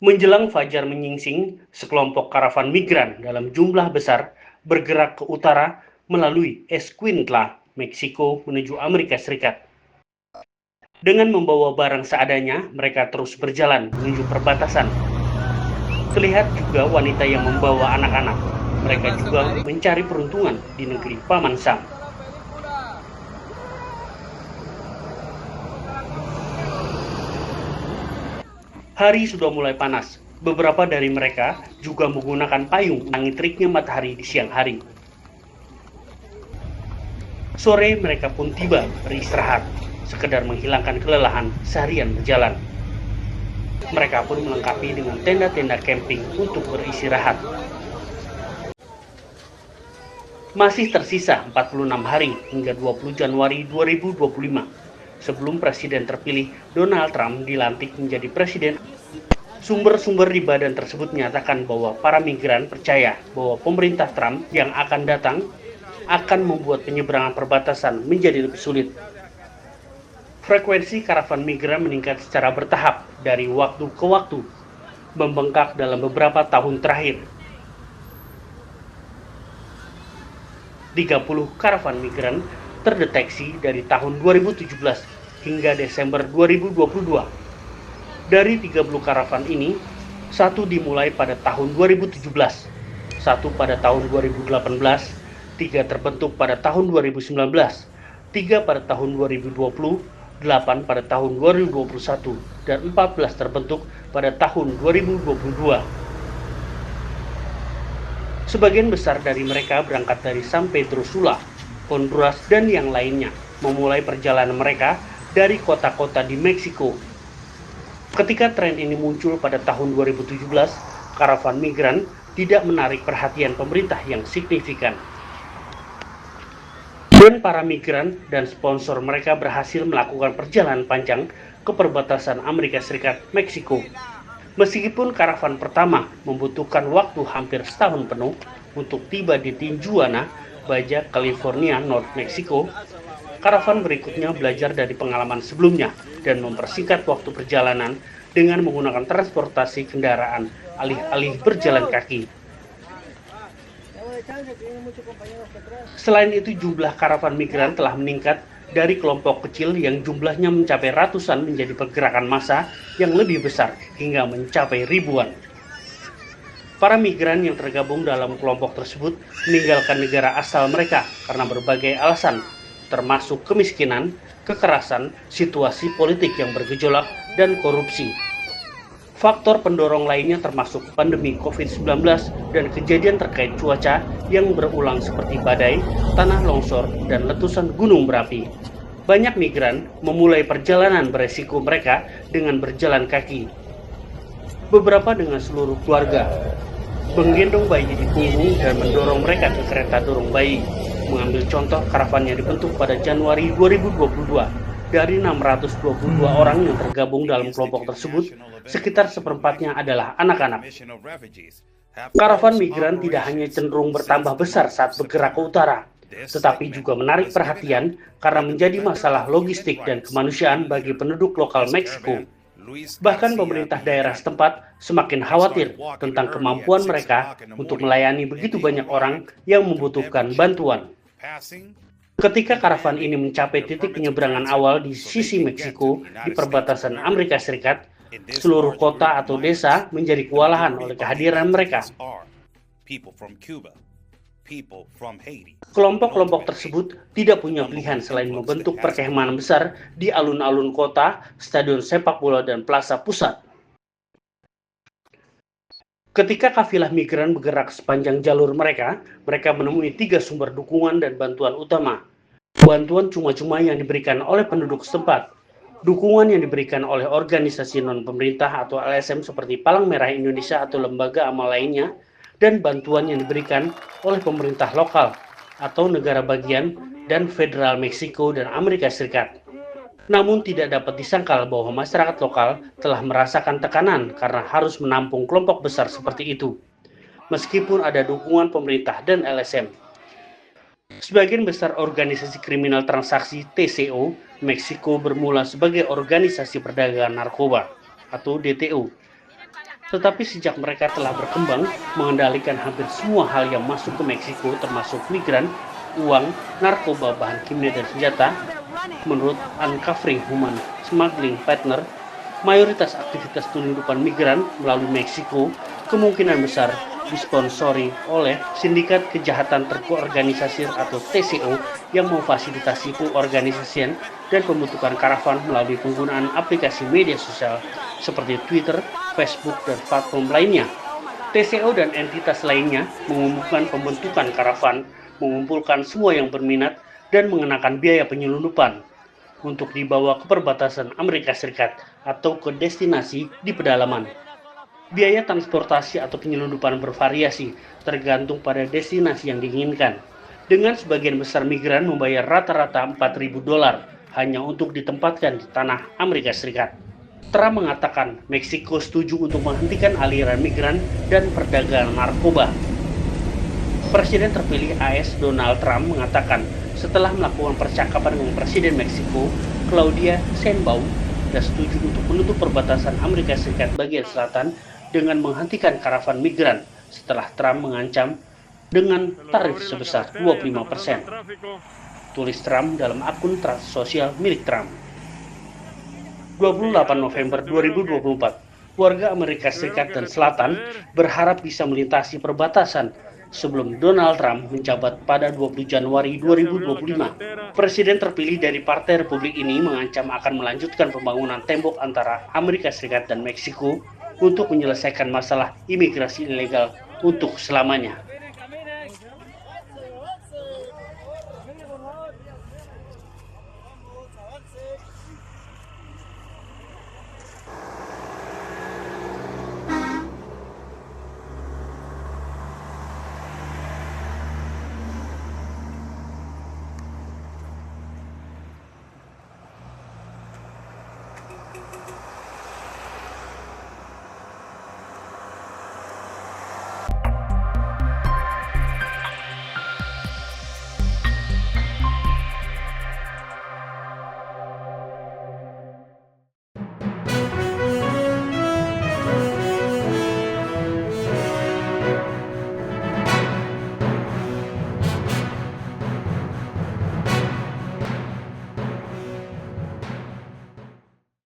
Menjelang fajar menyingsing, sekelompok karavan migran dalam jumlah besar bergerak ke utara melalui Escuintla, Meksiko menuju Amerika Serikat. Dengan membawa barang seadanya, mereka terus berjalan menuju perbatasan. Terlihat juga wanita yang membawa anak-anak. Mereka juga mencari peruntungan di negeri Paman Sam. Hari sudah mulai panas. Beberapa dari mereka juga menggunakan payung menangani teriknya matahari di siang hari. Sore mereka pun tiba beristirahat, sekedar menghilangkan kelelahan seharian berjalan. Mereka pun melengkapi dengan tenda-tenda camping untuk beristirahat. Masih tersisa 46 hari hingga 20 Januari 2025 sebelum Presiden terpilih Donald Trump dilantik menjadi presiden. Sumber-sumber di badan tersebut menyatakan bahwa para migran percaya bahwa pemerintah Trump yang akan datang akan membuat penyeberangan perbatasan menjadi lebih sulit. Frekuensi karavan migran meningkat secara bertahap dari waktu ke waktu, membengkak dalam beberapa tahun terakhir. 30 karavan migran terdeteksi dari tahun 2017 hingga Desember 2022. Dari 30 karavan ini, satu dimulai pada tahun 2017, satu pada tahun 2018, 3 terbentuk pada tahun 2019, 3 pada tahun 2020, 8 pada tahun 2021, dan 14 terbentuk pada tahun 2022. Sebagian besar dari mereka berangkat dari San Pedro Sula, Honduras, dan yang lainnya, memulai perjalanan mereka dari kota-kota di Meksiko. Ketika tren ini muncul pada tahun 2017, karavan migran tidak menarik perhatian pemerintah yang signifikan. Dan para migran dan sponsor mereka berhasil melakukan perjalanan panjang ke perbatasan Amerika Serikat Meksiko. Meskipun karavan pertama membutuhkan waktu hampir setahun penuh untuk tiba di Tijuana, Baja California, North Mexico, karavan berikutnya belajar dari pengalaman sebelumnya dan mempersingkat waktu perjalanan dengan menggunakan transportasi kendaraan alih-alih berjalan kaki. Selain itu, jumlah karavan migran telah meningkat dari kelompok kecil yang jumlahnya mencapai ratusan menjadi pergerakan massa yang lebih besar hingga mencapai ribuan. Para migran yang tergabung dalam kelompok tersebut meninggalkan negara asal mereka karena berbagai alasan, termasuk kemiskinan, kekerasan, situasi politik yang bergejolak, dan korupsi. Faktor pendorong lainnya termasuk pandemi COVID-19 dan kejadian terkait cuaca yang berulang seperti badai, tanah longsor, dan letusan gunung berapi. Banyak migran memulai perjalanan beresiko mereka dengan berjalan kaki. Beberapa dengan seluruh keluarga, menggendong bayi di punggung dan mendorong mereka ke kereta dorong bayi. Mengambil contoh, karavan yang dibentuk pada Januari 2022. Dari 622 orang yang tergabung dalam kelompok tersebut, sekitar seperempatnya adalah anak-anak. Karavan migran tidak hanya cenderung bertambah besar saat bergerak ke utara, tetapi juga menarik perhatian karena menjadi masalah logistik dan kemanusiaan bagi penduduk lokal Meksiko. Bahkan pemerintah daerah setempat semakin khawatir tentang kemampuan mereka untuk melayani begitu banyak orang yang membutuhkan bantuan. Ketika karavan ini mencapai titik penyeberangan awal di sisi Meksiko di perbatasan Amerika Serikat, seluruh kota atau desa menjadi kewalahan oleh kehadiran mereka. Kelompok-kelompok tersebut tidak punya pilihan selain membentuk perkemahan besar di alun-alun kota, stadion sepak bola, dan plaza pusat. Ketika kafilah migran bergerak sepanjang jalur mereka menemui 3 sumber dukungan dan bantuan utama. Bantuan cuma-cuma yang diberikan oleh penduduk setempat, dukungan yang diberikan oleh organisasi non-pemerintah atau LSM seperti Palang Merah Indonesia atau lembaga amal lainnya, dan bantuan yang diberikan oleh pemerintah lokal atau negara bagian dan federal Meksiko dan Amerika Serikat. Namun tidak dapat disangkal bahwa masyarakat lokal telah merasakan tekanan karena harus menampung kelompok besar seperti itu, meskipun ada dukungan pemerintah dan LSM. Sebagian besar organisasi kriminal transaksi TCO, Meksiko bermula sebagai organisasi perdagangan narkoba atau DTO. Tetapi sejak mereka telah berkembang, mengendalikan hampir semua hal yang masuk ke Meksiko termasuk migran, uang, narkoba, bahan kimia dan senjata, menurut Uncovering Human Smuggling Partner, mayoritas aktivitas penyelundupan migran melalui Meksiko kemungkinan besar disponsori oleh sindikat kejahatan terorganisasi atau TCO yang memfasilitasi pengorganisasian dan pembentukan karavan melalui penggunaan aplikasi media sosial seperti Twitter, Facebook, dan platform lainnya. TCO dan entitas lainnya mengumumkan pembentukan karavan, mengumpulkan semua yang berminat, dan mengenakan biaya penyelundupan untuk dibawa ke perbatasan Amerika Serikat atau ke destinasi di pedalaman. Biaya transportasi atau penyelundupan bervariasi tergantung pada destinasi yang diinginkan. Dengan sebagian besar migran membayar rata-rata $4.000 hanya untuk ditempatkan di tanah Amerika Serikat. Trump mengatakan Meksiko setuju untuk menghentikan aliran migran dan perdagangan narkoba. Presiden terpilih AS Donald Trump mengatakan setelah melakukan percakapan dengan Presiden Meksiko, Claudia Sheinbaum, sudah setuju untuk menutup perbatasan Amerika Serikat bagian selatan dengan menghentikan karavan migran setelah Trump mengancam dengan tarif sebesar 25%. Tulis Trump dalam akun sosial milik Trump. 28 November 2024, warga Amerika Serikat dan Selatan berharap bisa melintasi perbatasan sebelum Donald Trump menjabat pada 20 Januari 2025. Presiden terpilih dari Partai Republik ini mengancam akan melanjutkan pembangunan tembok antara Amerika Serikat dan Meksiko untuk menyelesaikan masalah imigrasi ilegal untuk selamanya.